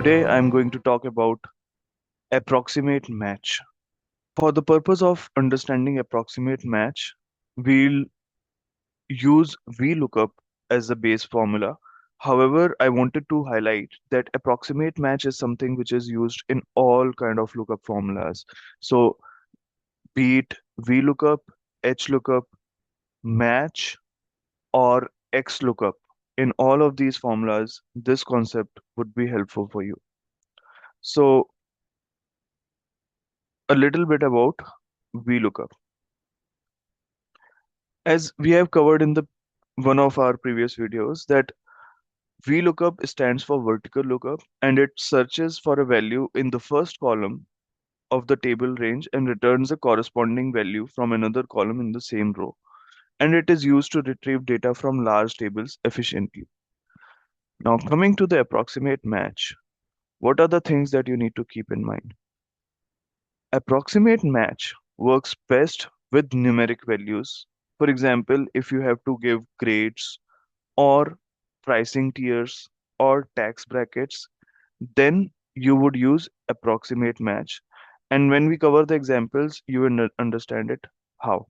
Today I'm going to talk about approximate match. For the purpose of understanding approximate match, we'll use VLOOKUP as the base formula. However, I wanted to highlight that approximate match is something which is used in all kind of lookup formulas. So be it VLOOKUP, HLOOKUP, match, or XLOOKUP, in all of these formulas, this concept would be helpful for you. So a little bit about VLOOKUP. As we have covered in the one of our previous videos, that VLOOKUP stands for vertical lookup, and it searches for a value in the first column of the table range and returns a corresponding value from another column in the same row. And it is used to retrieve data from large tables efficiently. Now, coming to the approximate match, what are the things that you need to keep in mind? Approximate match works best with numeric values. For example, if you have to give grades or pricing tiers or tax brackets, then you would use approximate match. And when we cover the examples, you will understand it how.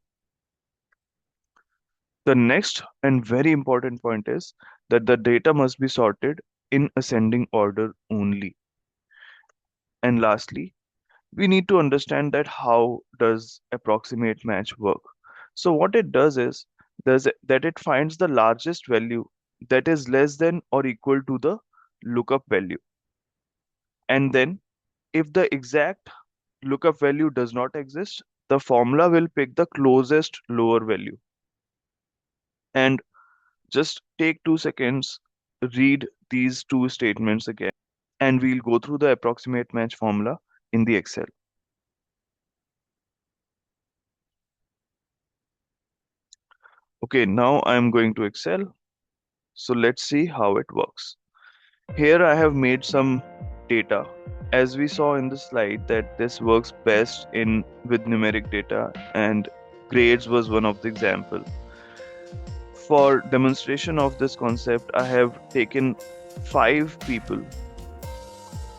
The next and very important point is that the data must be sorted in ascending order only. And lastly, we need to understand that how does approximate match work. So what it does is that it finds the largest value that is less than or equal to the lookup value. And then if the exact lookup value does not exist, the formula will pick the closest lower value. And just take 2 seconds, read these two statements again, and we'll go through the approximate match formula in the Excel. Okay, now I'm going to Excel. So let's see how it works. Here I have made some data. As we saw in the slide that this works best in with numeric data, and grades was one of the example. For demonstration of this concept, I have taken 5 people.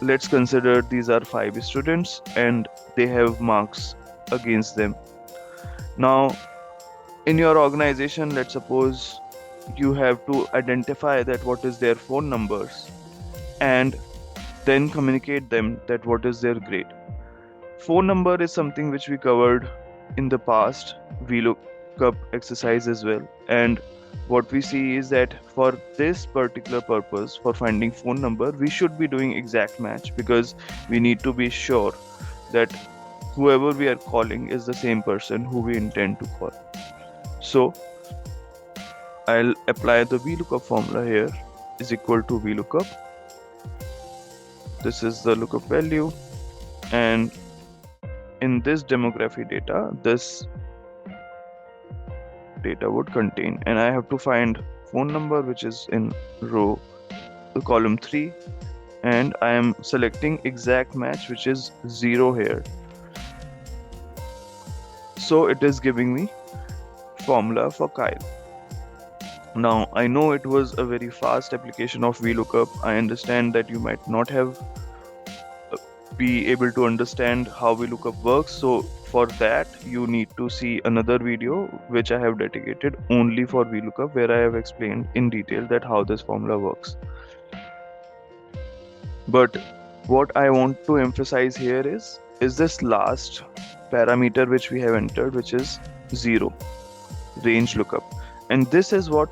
Let's consider these are 5 students and they have marks against them. Now, in your organization, let's suppose you have to identify that what is their phone numbers and then communicate them that what is their grade. Phone number is something which we covered in the past VLOOKUP exercise as well, and what we see is that for this particular purpose, for finding phone number, we should be doing exact match because we need to be sure that whoever we are calling is the same person who we intend to call. So I'll apply the VLOOKUP formula here is equal to VLOOKUP. This is the lookup value, and in this demography data, this data would contain, and I have to find phone number which is in row column 3, and I am selecting exact match which is 0 here. So it is giving me formula for Kyle. Now I know it was a very fast application of VLOOKUP. I understand that you might not have be able to understand how VLOOKUP works, so for that you need to see another video which I have dedicated only for VLOOKUP, where I have explained in detail that how this formula works. But what I want to emphasize here is this last parameter which we have entered, which is 0, range lookup, and this is what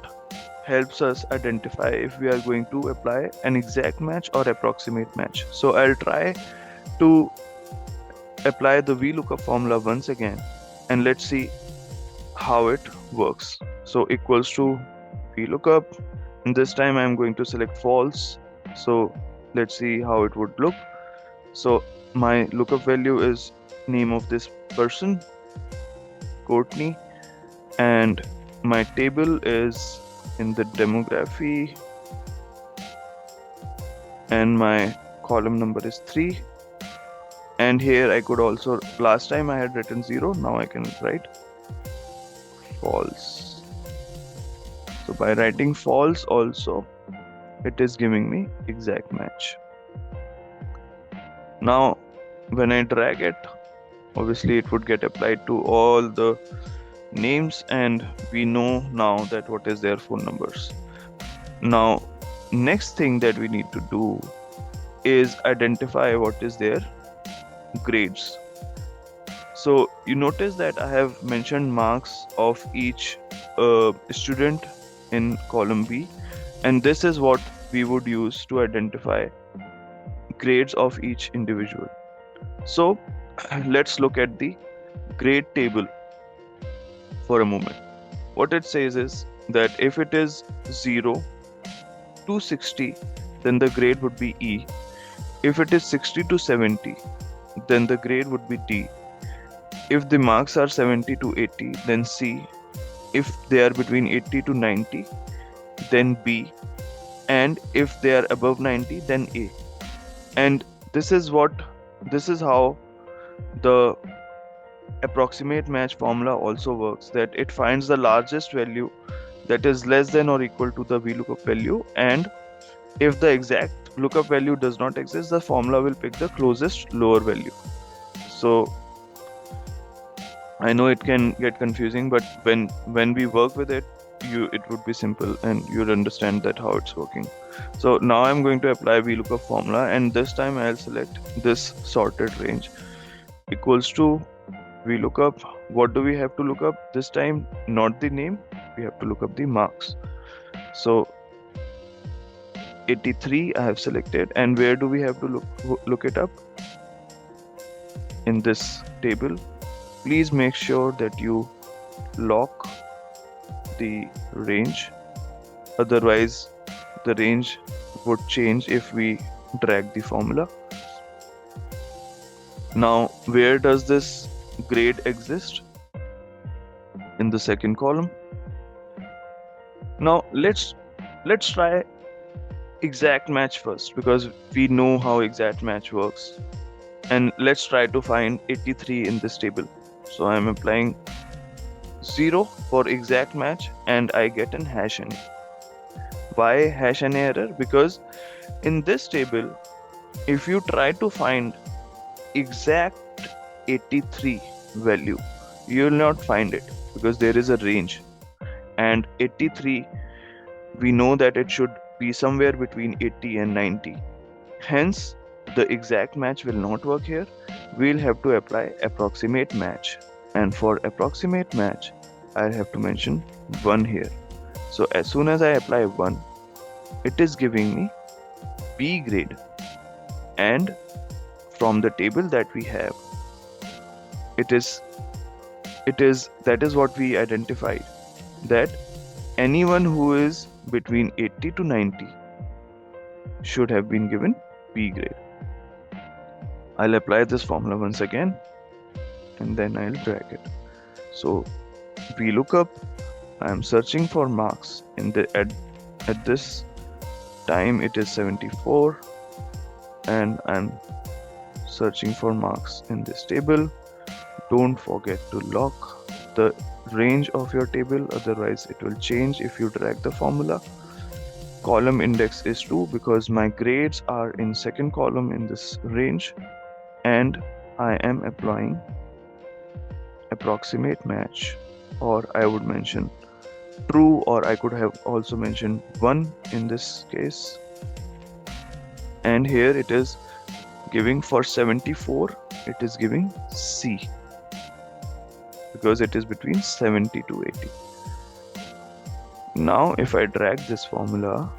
helps us identify if we are going to apply an exact match or approximate match. So I'll try to apply the VLOOKUP formula once again, and let's see how it works. So equals to VLOOKUP, and this time I'm going to select false. So let's see how it would look. So my lookup value is name of this person, Courtney, and my table is in the demography, and my column number is 3. And here I could also, last time I had written 0, now I can write false. So by writing false also, it is giving me exact match. Now, when I drag it, obviously it would get applied to all the names, and we know now that what is their phone numbers. Now, next thing that we need to do is identify what is their grades. So you notice that I have mentioned marks of each student in column B, and this is what we would use to identify grades of each individual. So let's look at the grade table for a moment. What it says is that if it is 0 to 60, then the grade would be E. If it is 60 to 70, then the grade would be D. If the marks are 70 to 80, then C. If they are between 80 to 90, then B. And if they are above 90, then A. And this is how the approximate match formula also works, that it finds the largest value that is less than or equal to the VLOOKUP value, and if the exact lookup value does not exist, the formula will pick the closest lower value. So I know it can get confusing, but when we work with it, it would be simple and you'd understand that how it's working. So now I'm going to apply VLOOKUP formula, and this time I'll select this sorted range equals to VLOOKUP. What do we have to look up this time? Not the name, we have to look up the marks. So 83 I have selected, and where do we have to look it up? In this table. Please make sure that you lock the range, otherwise the range would change if we drag the formula. Now, where does this grade exist? In the second column. Now let's try exact match first, because we know how exact match works, and let's try to find 83 in this table. So I'm applying 0 for exact match, and I get an #NA. Why #NA error? Because in this table, if you try to find exact 83 value, you will not find it, because there is a range, and 83, we know that it should be somewhere between 80 and 90. Hence, the exact match will not work here. We'll have to apply approximate match, and for approximate match, I'll have to mention 1 here. So as soon as I apply 1, it is giving me B grade, and from the table that we have, that is what we identified, that anyone who is between 80 to 90 should have been given B grade. I'll apply this formula once again, and then I'll drag it. So VLOOKUP, I'm searching for marks in the at this time it is 74, and I'm searching for marks in this table. Don't forget to lock the range of your table, otherwise it will change if you drag the formula. Column index is 2 because my grades are in second column in this range, and I am applying approximate match, or I would mention true, or I could have also mentioned 1 in this case. And here it is giving for 74, it is giving C, because it is between 70 to 80. Now if I drag this formula,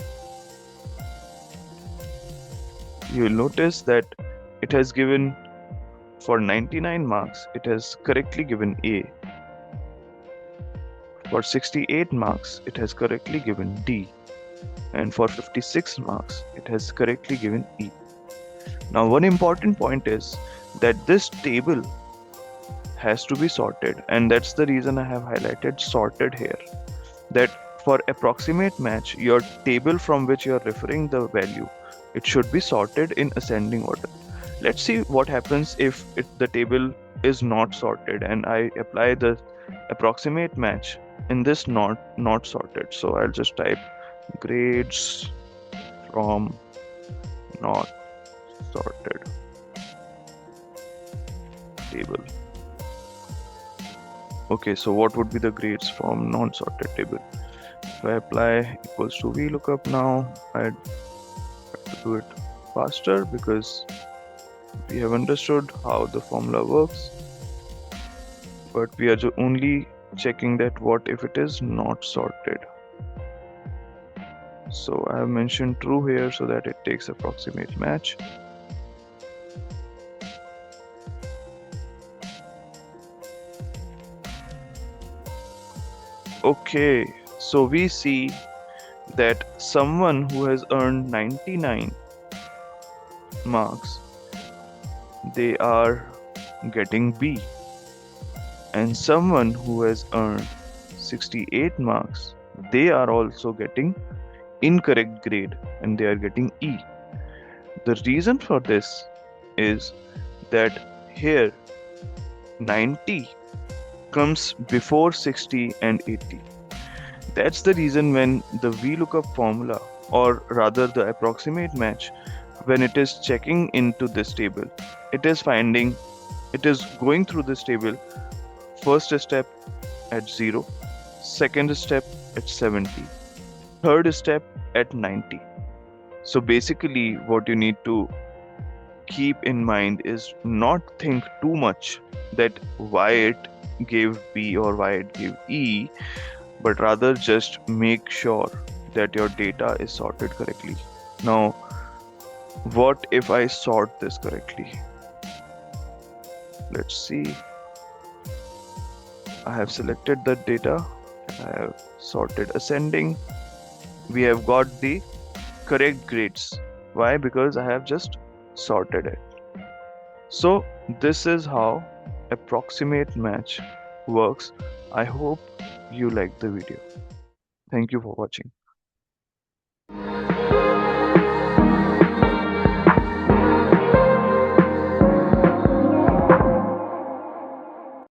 you will notice that it has given for 99 marks, it has correctly given A. For 68 marks, it has correctly given D. And for 56 marks, it has correctly given E. Now, one important point is that this table has to be sorted, and that's the reason I have highlighted sorted here. That for approximate match, your table from which you are referring the value, it should be sorted in ascending order. Let's see what happens if the table is not sorted and I apply the approximate match in this not sorted. So I'll just type grades from not sorted. table. Okay, so what would be the grades from non-sorted table? If I apply equals to VLOOKUP now, I'd have to do it faster because we have understood how the formula works, but we are only checking that what if it is not sorted. So I have mentioned true here so that it takes approximate match. Okay, so we see that someone who has earned 99 marks, they are getting B, and someone who has earned 68 marks, they are also getting incorrect grade and they are getting E. The reason for this is that here 90 comes before 60 and 80. That's the reason when the VLOOKUP formula, or rather the approximate match, when it is checking into this table, it is going through this table, first step at 0, second step at 70, third step at 90. So basically what you need to keep in mind is not think too much that why it gave B or why it gave E, but rather just make sure that your data is sorted correctly. Now, what if I sort this correctly? Let's see. I have selected the data. I have sorted ascending. We have got the correct grades. Why? Because I have just sorted it. So this is how approximate match works. I hope you liked the video. Thank you for watching.